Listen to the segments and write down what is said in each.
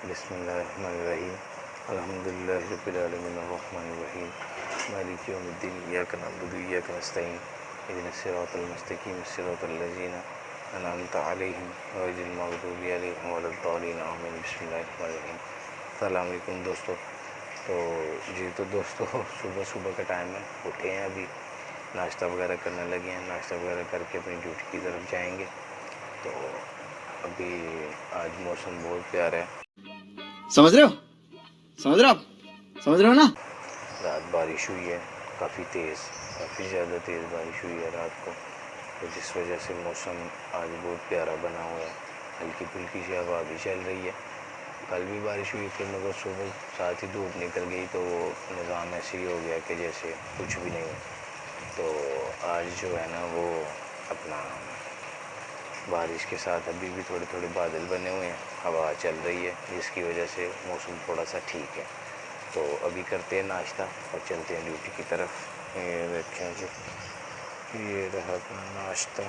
बिस्मिल्लाहिर्रहमानिर्रहीम अल्हम्दुलिल्लाहि रब्बिल आलमीन अर्रहमानिर्रहीम मालिकि यौमिद्दीन इय्याका नअबुदु व इय्याका नस्तईन इहदिनस सिरातल मुस्तकीम सिरातल लज़ीना अनअमता अलैहिम गैरिल मग़दूबि अलैहिम वलद्दालिन आमीन। बिस्मिल्लाहिर्रहमानिर्रहीम। अस्सलाम वालेकुम दोस्तों। तो दोस्तों सुबह सुबह का टाइम है, उठे हैं, अभी नाश्ता वगैरह करने लगे हैं। नाश्ता वगैरह करके अपनी ड्यूटी की तरफ जाएंगे। तो अभी आज मौसम बहुत प्यारा है। समझ रहे हो ना। रात बारिश हुई है, काफ़ी ज़्यादा तेज़ बारिश हुई है रात को, तो जिस वजह से मौसम आज बहुत प्यारा बना हुआ है। हल्की फुल्की सी हवा भी चल रही है। कल भी बारिश हुई थी, मगर सुबह साथ ही धूप निकल गई, तो वो निज़ाम ऐसे ही हो गया कि जैसे कुछ भी नहीं है। तो आज जो है ना वो अपना बारिश के साथ अभी भी थोड़े थोड़े बादल बने हुए हैं, हवा चल रही है, जिसकी वजह से मौसम थोड़ा सा ठीक है। तो अभी करते हैं नाश्ता और चलते हैं ड्यूटी की तरफ। ये देखें जी, ये रहा अपना नाश्ता।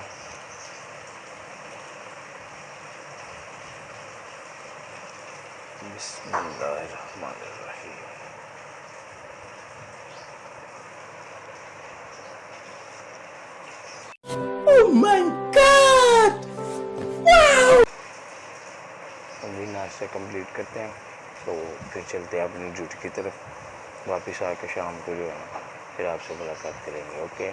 बिस्मिल्लाहिर्रहमानिर्रहीम। Oh my God! Wow! अभी नाश्ता कंप्लीट करते हैं, तो फिर चलते हैं अपनी ड्यूटी की तरफ। वापस आकर शाम को जो है फिर आपसे मुलाकात करेंगे। Okay.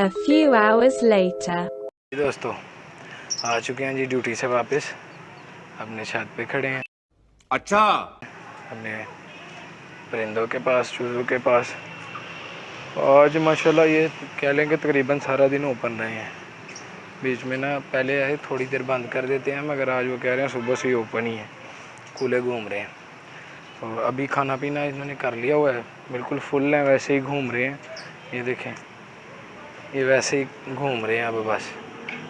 A few hours later. दोस्तों आ चुके हैं जी ड्यूटी से वापस, अपने छत पे खड़े हैं। अच्छा, अपने परिंदों के पास, चूज़ों के पास। आज माशाल्लाह ये कह लें कि तकरीबन सारा दिन ओपन रहे हैं। बीच में ना पहले आए थोड़ी देर बंद कर देते हैं, मगर आज वो कह रहे हैं सुबह से ही ओपन ही है, खुले घूम रहे हैं। तो अभी खाना पीना इन्होंने कर लिया हुआ है, बिल्कुल फुल है, वैसे ही घूम रहे हैं। ये देखें, ये वैसे ही घूम रहे हैं। अब बस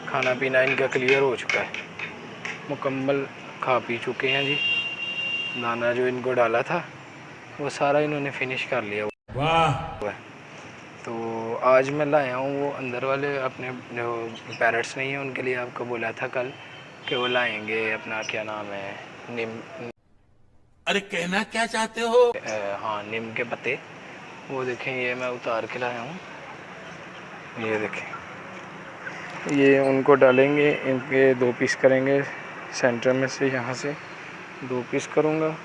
खाना पीना इनका क्लियर हो चुका है, मुकम्मल खा पी चुके हैं जी। दाना जो इनको डाला था वो सारा इन्होंने फिनिश कर लिया वाह। हुआ है। तो आज मैं लाया हूँ वो अंदर वाले अपने जो पैरट्स नहीं हैं, उनके लिए आपको बोला था कल कि वो लाएंगे अपना, क्या नाम है, नीम। अरे कहना क्या चाहते हो? हाँ, नीम के पत्ते। वो देखें, ये मैं उतार के लाया हूँ। ये देखें, ये उनको डालेंगे, इनके 2 पीस करेंगे सेंटर में से। यहाँ से 2 पीस करूँगा,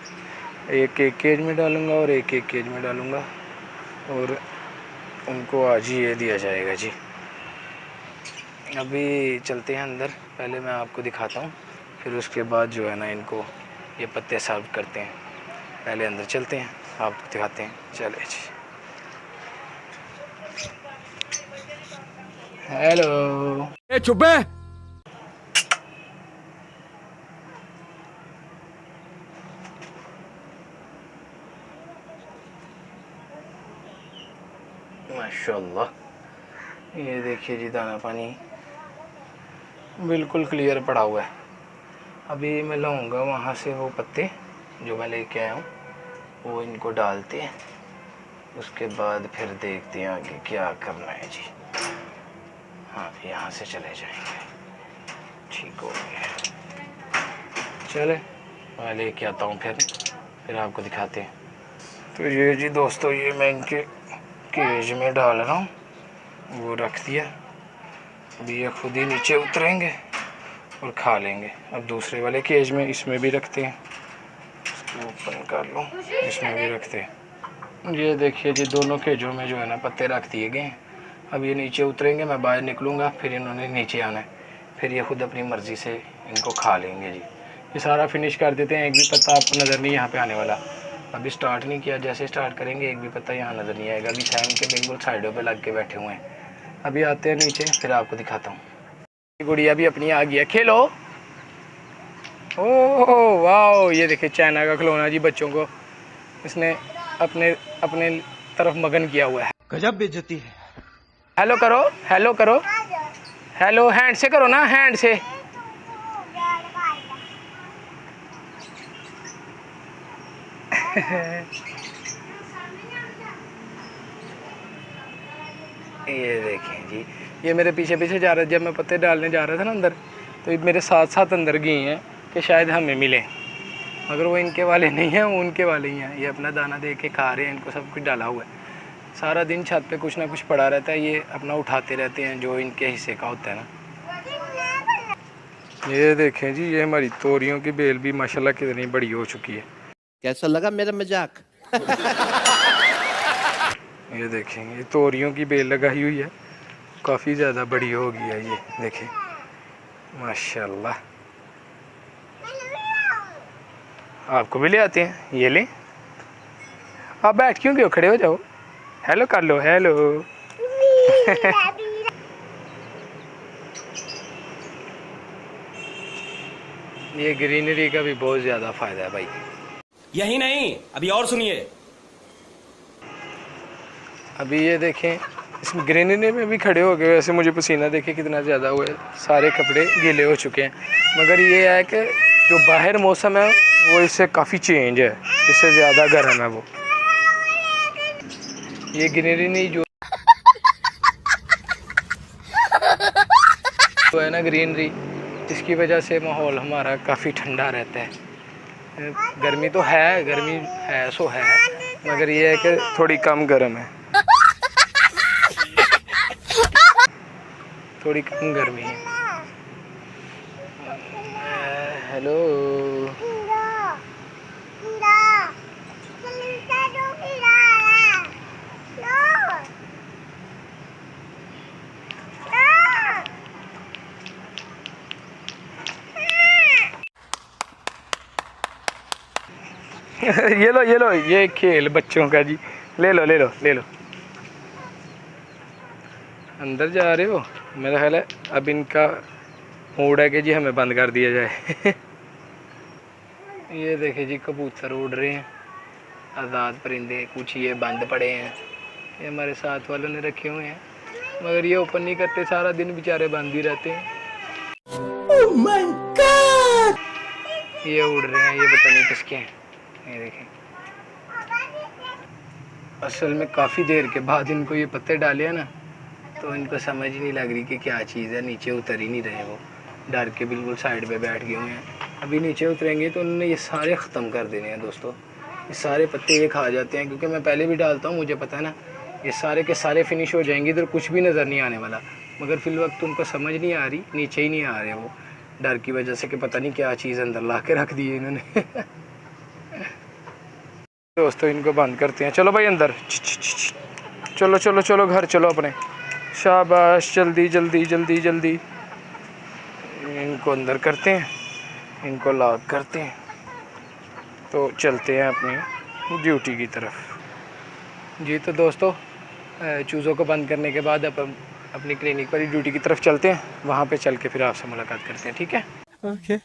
एक एक केज में डालूँगा और एक एक केज में डालूँगा, और उनको आज ही ये दिया जाएगा जी। अभी चलते हैं अंदर, पहले मैं आपको दिखाता हूँ, फिर उसके बाद जो है ना इनको ये पत्ते सर्व करते हैं। पहले अंदर चलते हैं, आपको दिखाते हैं। चले जी। हेलो। ए चुप है। माशाल्लाह, ये देखिए जी, दाना पानी बिल्कुल क्लियर पड़ा हुआ है। अभी मैं लाऊंगा वहाँ से वो पत्ते जो मैं लेके आया हूँ, वो इनको डालते हैं, उसके बाद फिर देखते हैं आगे क्या करना है जी। हाँ, यहाँ से चले जाएंगे, ठीक हो गया। चले, मैं लेके आता हूँ, फिर आपको दिखाते हैं। तो ये जी दोस्तों, ये मैं इनके केज में डाल रहा हूँ, वो रख दिया। अभी ये खुद ही नीचे उतरेंगे और खा लेंगे। अब दूसरे वाले केज में इसमें भी रखते हैं, इसको ओपन कर लो, इसमें भी रखते हैं। ये देखिए जी, दोनों केजों में जो है ना पत्ते रख दिए गए हैं। अब ये नीचे उतरेंगे, मैं बाहर निकलूँगा, फिर इन्होंने नीचे आना है, फिर ये खुद अपनी मर्ज़ी से इनको खा लेंगे जी। ये सारा फिनिश कर देते हैं। एक भी पत्ता आपको नज़र नहीं यहाँ पे आने वाला। अभी स्टार्ट नहीं किया, जैसे स्टार्ट करेंगे एक भी पत्ता यहाँ नज़र नहीं आएगा। अभी टाइम के बिल्कुल साइडों पे लग के बैठे हुए हैं। अभी आते हैं नीचे, फिर आपको दिखाता हूँ। गुड़िया भी अपनी आ गई है, खेलो। ओह वाह, ये देखिए चाइना का खिलौना जी, बच्चों को इसने अपने अपने तरफ मगन किया हुआ है। गजब बेइज्जती है। हेलो करो, हेलो करो, हेलो हैंड से करो ना, हैंड से। ये देखें जी, ये मेरे पीछे पीछे जा रहा है। जब मैं पत्ते डालने जा रहा था ना अंदर, तो ये मेरे साथ साथ अंदर गई हैं, कि शायद हमें मिले, मगर वो इनके वाले नहीं हैं, वो उनके वाले ही हैं। ये अपना दाना दे के खा रहे हैं, इनको सब कुछ डाला हुआ है। सारा दिन छत पे कुछ ना कुछ पड़ा रहता है, ये अपना उठाते रहते हैं जो इनके हिस्से का होता है ना। ये देखें जी, ये हमारी तोरियों की बेल भी माशाल्लाह कितनी बड़ी हो चुकी है। कैसा लगा मेरा मजाक? ये देखें, ये तोरियों की बेल लगाई हुई है, काफ़ी ज़्यादा बड़ी हो गई है ये, देखें माशाल्लाह। आपको भी ले आते हैं, ये ले। आप बैठ क्यों गए हो, खड़े हो जाओ, हेलो कर लो, हेलो। ये ग्रीनरी का भी बहुत ज़्यादा फ़ायदा है भाई। यही नहीं, अभी और सुनिए। अभी ये देखें, इसमें ग्रीनरी में भी खड़े हो गए, वैसे मुझे पसीना देखे कितना ज़्यादा हुआ है, सारे कपड़े गीले हो चुके हैं। मगर ये है कि जो बाहर मौसम है वो इससे काफ़ी चेंज है, इससे ज़्यादा गर्म है वो। ये ग्रीनरी जो है ना, ग्रीनरी, इसकी वजह से माहौल हमारा काफ़ी ठंडा रहता है। गर्मी तो है, गर्मी है सो है, मगर ये है कि थोड़ी कम गर्म है, थोड़ी कम गर्मी है। हेलो, ये लो, ये खेल बच्चों का जी, ले लो ले लो ले लो। अंदर जा रहे हो, मेरा ख्याल है अब इनका मूड है कि जी हमें बंद कर दिया जाए। ये देखे जी, कबूतर उड़ रहे हैं, आज़ाद परिंदे, कुछ ये बंद पड़े हैं, ये हमारे साथ वालों ने रखे हुए हैं, मगर ये ओपन नहीं करते, सारा दिन बेचारे बंद ही रहते हैं। Oh my God! ये उड़ रहे हैं, ये पता नहीं किसके हैं, ये देखें। असल में काफ़ी देर के बाद इनको ये पत्ते डाले हैं ना, तो इनको समझ ही नहीं लग रही कि क्या चीज़ है, नीचे उतर ही नहीं रहे, वो डर के बिल्कुल साइड पे बैठ गए हुए हैं। अभी नीचे उतरेंगे तो उन्होंने ये सारे ख़त्म कर देने हैं दोस्तों, ये सारे पत्ते ये खा जाते हैं, क्योंकि मैं पहले भी डालता हूँ, मुझे पता है ना, ये सारे के सारे फिनिश हो जाएंगे, इधर कुछ भी नज़र नहीं आने वाला। मगर फिल वक्त उनको समझ नहीं आ रही, नीचे ही नहीं आ रहे वो, डर की वजह से कि पता नहीं क्या चीज़ अंदर ला के रख दी है इन्होंने। दोस्तों इनको बंद करते हैं, चलो भाई अंदर, चलो चलो चलो घर चलो अपने, शाबाश, जल्दी जल्दी जल्दी जल्दी। इनको अंदर करते हैं, इनको लॉक करते हैं, तो चलते हैं अपनी ड्यूटी की तरफ। जी तो दोस्तों, चूज़ों को बंद करने के बाद अब अपनी क्लिनिक वाली ड्यूटी की तरफ चलते हैं, वहाँ पे चल के फिर आपसे मुलाकात करते हैं, ठीक है? Okay.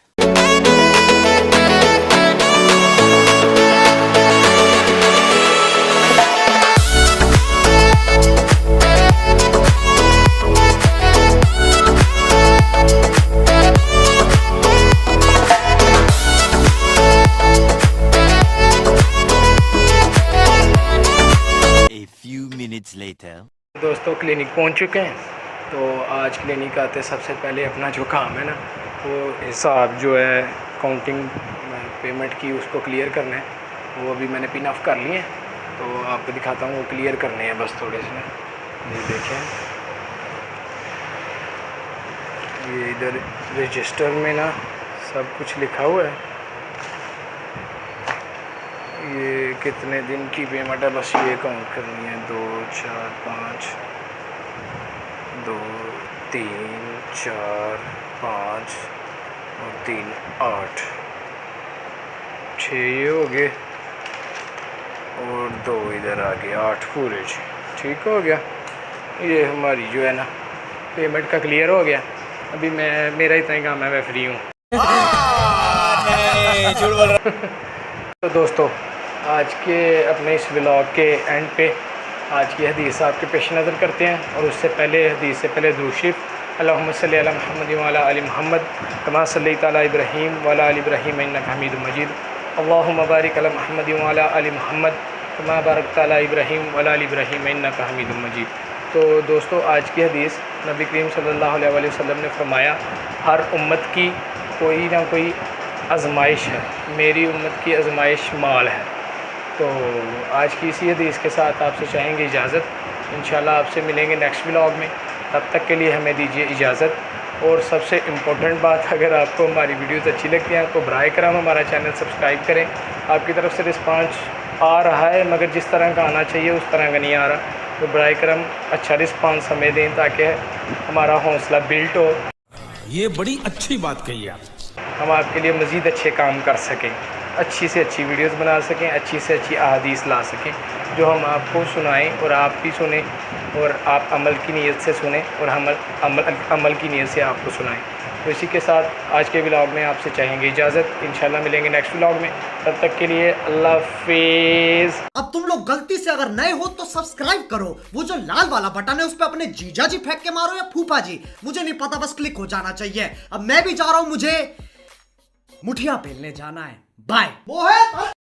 दोस्तों क्लिनिक पहुंच चुके हैं, तो आज क्लिनिक आते सबसे पहले अपना जो काम है ना, वो हिसाब जो है काउंटिंग पेमेंट की, उसको क्लियर करना है। वो अभी मैंने पिन ऑफ कर लिए हैं, तो आपको दिखाता हूँ, वो क्लियर करने हैं बस थोड़े से। ये देखें, ये इधर रजिस्टर में ना सब कुछ लिखा हुआ है, ये कितने दिन की पेमेंट है, बस ये काउंट करनी है। 2 4 5 2 3 4 5 और 3 8 6 ये हो गए, और 2 इधर आ गए, 8 पूरे जी, ठीक हो गया। ये हमारी जो है ना पेमेंट का क्लियर हो गया। अभी मेरा इतना ही काम है, मैं फ्री हूँ। तो दोस्तों आज के अपने इस व्लॉग के एंड पे आज की हदीस आपके पेश नज़र करते हैं, और उससे पहले हदीस से पहले दुरूद शरीफ। अल्लाहुम्मा सल्ली अला मुहम्मद व अला आलि मुहम्मद कमा सल्लैता अला इब्राहीम व अला आलि इब्राहीम इन्नका हमीदुम मजीद। अल्लाहुम्मा बारिक अला मुहम्मद व अला आलि मुहम्मद कमा बारकता अला इब्राहीम व अला आलि इब्राहीम इन्नका हमीदुम मजीद। तो दोस्तों आज की हदीस, नबी करीम सल्लल्लाहु अलैहि वसल्लम ने फरमाया, हर उम्मत की कोई ना कोई आजमाइश है, मेरी उम्मत की आजमाइश माल है। तो आज की इसी हदीस के साथ आपसे चाहेंगे इजाज़त। इंशाल्लाह आपसे मिलेंगे नेक्स्ट व्लॉग में, तब तक के लिए हमें दीजिए इजाज़त। और सबसे इम्पोर्टेंट बात, अगर आपको हमारी वीडियोस अच्छी लगती हैं तो बराए करम हमारा चैनल सब्सक्राइब करें। आपकी तरफ से रिस्पांस आ रहा है मगर जिस तरह का आना चाहिए उस तरह का नहीं आ रहा, तो बराए करम अच्छा रिस्पांस हमें दें ताकि हमारा हौसला बिल्ट हो, ये बड़ी अच्छी बात कही आप। हम आपके लिए मज़ीद अच्छे काम कर सकें, अच्छी से अच्छी वीडियोस बना सकें, अच्छी से अच्छी अहादीस ला सकें जो हम आपको सुनाएं और आप भी सुने और आप अमल की नीयत से सुने और हम अमल की नीयत से आपको सुनाएं। तो इसी के साथ आज के व्लॉग में आपसे चाहेंगे इजाज़त। इंशाल्लाह मिलेंगे नेक्स्ट व्लॉग में, तब तक के लिए अल्लाह हाफिज़। अब तुम लोग गलती से अगर नए हो तो सब्सक्राइब करो, वो जो लाल वाला बटन है उस पर अपने जीजा जी फेंक के मारो या फूफा जी, मुझे नहीं पता, बस क्लिक हो जाना चाहिए। अब मैं भी जा रहा हूं, मुझे मुठिया पेलने जाना है। बाय।